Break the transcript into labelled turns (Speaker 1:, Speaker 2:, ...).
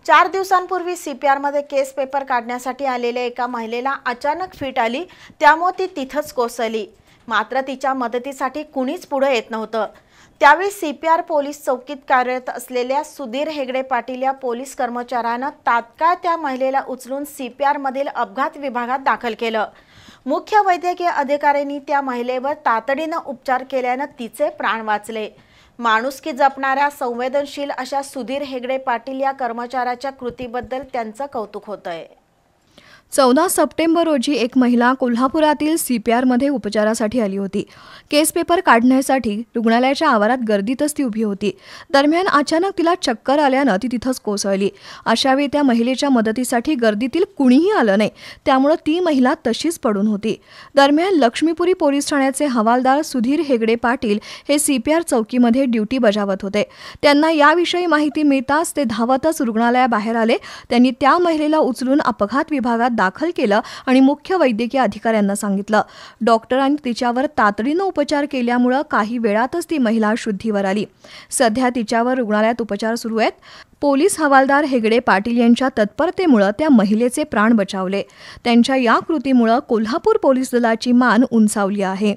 Speaker 1: 4 दिवसांपूर्वी CPR मध्ये केस paper काढण्यासाठी आलेल्या एका महिलेला अचानक फिट आली, त्यामुळे ती तिथंच कोसळली। मात्र तिच्या मदतीसाठी कुणीच पुढे येत नव्हतं। त्यावेळी CPR पोलीस चौकीत कार्यरत असलेल्या सुधीर हेगडे पाटील या पोलीस कर्मचाऱ्यानं तात्काळ त्या महिलेला उचलून CPR मधील अपघात विभागात दाखल केलं। मुख्य वैद्यकीय अधिकाऱ्यांनी त्या महिलेवर तातडीने उपचार केल्याने तिचे प्राण वाचले। माणुसकी जपणाऱ्या संवेदनशील अशा सुधीर हेगडे पाटील या कर्मचाऱ्याच्या कृतीबद्दल त्यांचं कौतुक होतंय।
Speaker 2: 14 सप्टेंबर रोजी एक महिला कोल्हापुरातील CPR मध्ये उपचारासाठी आली होती। केस पेपर काढण्यासाठी रुग्णालयाच्या आवारात गर्दीतच ती उभी होती। दरम्यान अचानक तिला चक्कर आल्याने ती तिथंच कोसळली। अशावेळी त्या महिलेच्या मदतीसाठी गर्दीतील कुणीही आलं नाही, त्यामुळे ती महिला तशीच पडून होती। दरम्यान लक्ष्मीपुरी पोलीस ठाण्याचे हवालदार सुधीर हेगडे पाटील हे CPR चौकीमध्ये ड्युटी बजावत होते। त्यांना याविषयी माहिती मिळताच ते धावतच रुग्णालयाबाहेर आले। त्यांनी त्या महिलेला उचलून अपघात विभागात दाखल केलं आणि मुख्य वैद्यकीय अधिकाऱ्यांना सांगितलं। डॉक्टरांनी तिच्यावर तातडीने उपचार केल्यामुळे काही वेळातच ती महिला शुद्धीवर आली। सध्या तिच्यावर रुग्णालयात उपचार सुरू आहेत। पोलीस हवालदार हेगडे पाटील यांच्या तत्परतेमुळे त्या महिलेचे प्राण बचावले। त्यांच्या या कृतीमुळे कोल्हापूर पोलीस दलाची मान उंचावली आहे।